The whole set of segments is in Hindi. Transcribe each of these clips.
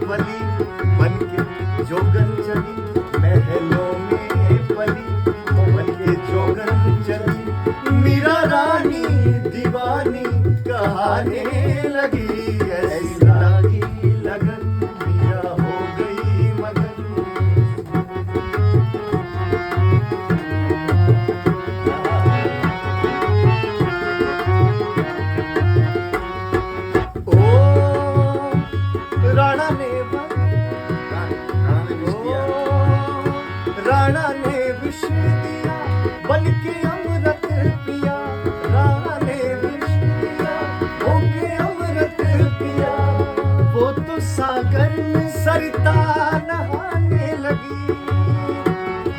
पली बनके जोगन चली, महलों में पली बनके जोगन चली। मीरा रानी दीवानी कहाने लगी, ऐसी लागी लगन मीरा हो गई मगन। राणा ने विष दिया बनके अमृत पिया, राणा ने विष दिया होके अमृत पिया। वो तो सागर में सरिता नहाने लगी,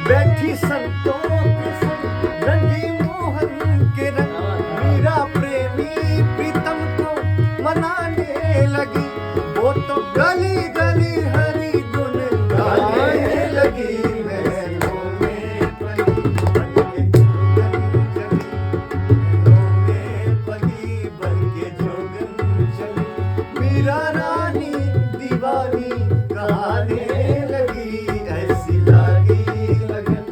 बैठी संतों के संग रंगी मोहन के रंग। मीरा प्रेमी प्रीतम को मनाने लगी, वो तो गली गली हरि गुण गाने लगी। महलों में पली बनके जोगन चली, महलों में पली बनके जोगन चली। मीरा रानी दीवानी कहाने लगी, ऐसी लागी लगन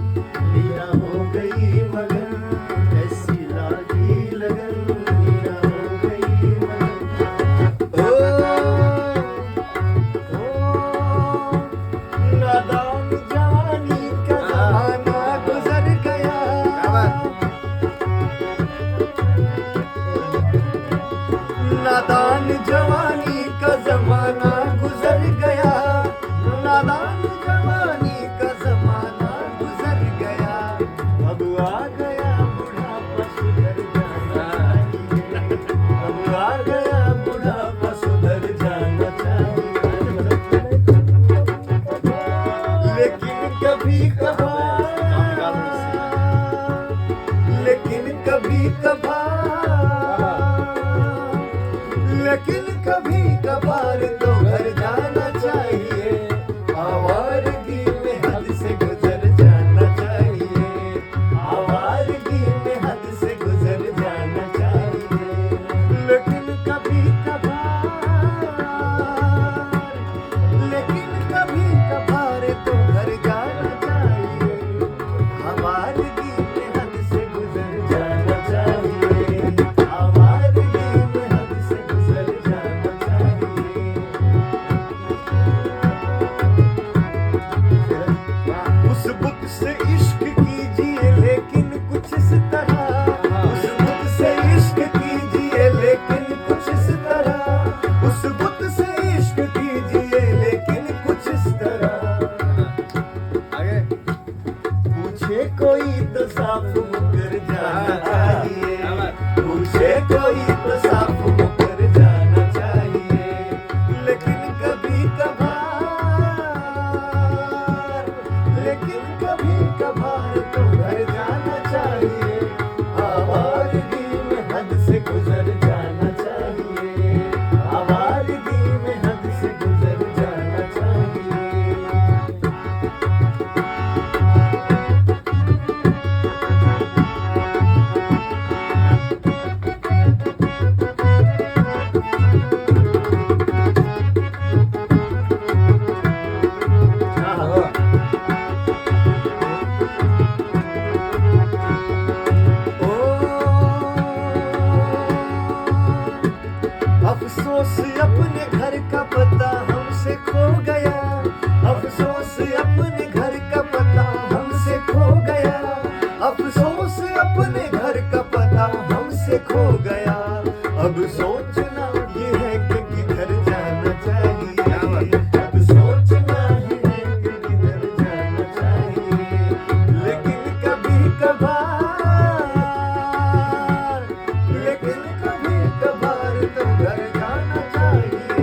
मीरा हो गई मगन। ऐसी लागी लगन मीरा हो गई मगन। नादान जवानी का ज़माना गुजर गया, नादान जवानी का ज़माना गुजर गया, नादान जवानी का ज़माना गुजर गया। अब आ गया बुढ़ापा सुधर जाना चाहिए, अब आ गया बुढ़ापा सुधर जाना चाहिए। लेकिन कभी कभार, लेकिन कभी कभार, लेकिन कभी कभार तो घर जाना चाहिए। आवारगी में हद से गुजर जाना चाहिए, आवारगी में हद से गुजर जाना चाहिए। लेकिन कभी कभार, लेकिन कभी कभार तो घर जाना चाहिए। आवारगी में हद से गुजर जाना चाहिए, आवारगी में हद से गुजर जाना चाहिए। उस बुत से इश्क कीजिए लेकिन कुछ इस तरह, उस बुत से इश्क कीजिए लेकिन कुछ इस तरह, उस बुत से इश्क कीजिए लेकिन कुछ इस तरह। पूछे कोई तो साफ मुकर जाना चाहिए, पूछे कोई तो साफ मुकर जाना चाहिए। लेकिन कभी कभार, लेकिन कभी कभार तो घर जाना चाहिए। आवारगी में हद से गुजर जाना चाहिए, आवारगी में हद से गुजर जाना चाहिए। अफसोस अपने घर का पता हमसे खो गया, अफसोस अपने घर का पता हमसे खो गया, अफसोस अपने घर का पता हमसे खो गया। अब सोचना ये है कि किधर जाना चाहिए, अब सोचना ये है कि किधर जाना चाहिए। लेकिन कभी कभार, लेकिन कभी कभार तो घर जाना चाहिए।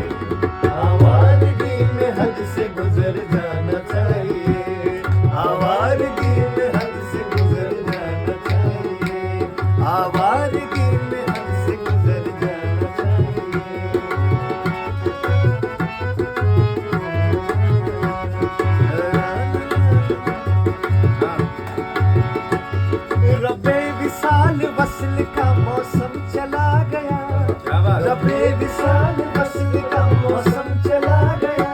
आवारगी में हद से गुजर जाना चाहिए, आवारगी में हद से गुजर जाना चाहिए, आवारगी में हद से गुजर जाना चाहिए। रबे विसाल वस्ल का मौसम चला गया, रबे विसाल वस्ल का मौसम चला गया।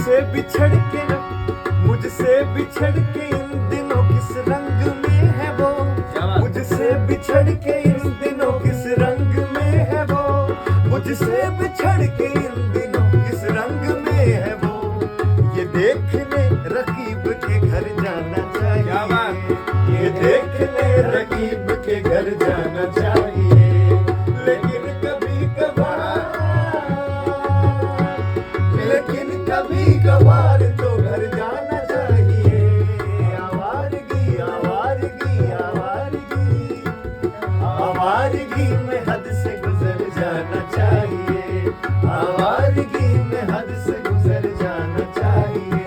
मुझसे बिछड़ के न मुझसे बिछड़ के इन दिनों किस रंग में है वो, मुझसे बिछड़ के इन दिनों किस रंग में है वो, मुझसे बिछड़ के इन दिनों किस रंग में है वो। ये देखने रकीब के घर जाना चाहिए, ये देखने रकीब के घर जाना चाहिए, लेकिन कभी कभार, लेकिन कभी कभार तो घर जाना चाहिए। आवारगी आवारगी आवारगी, आवारगी में हद से गुजर जाना चाहिए, आवारगी में हद से गुजर जाना चाहिए।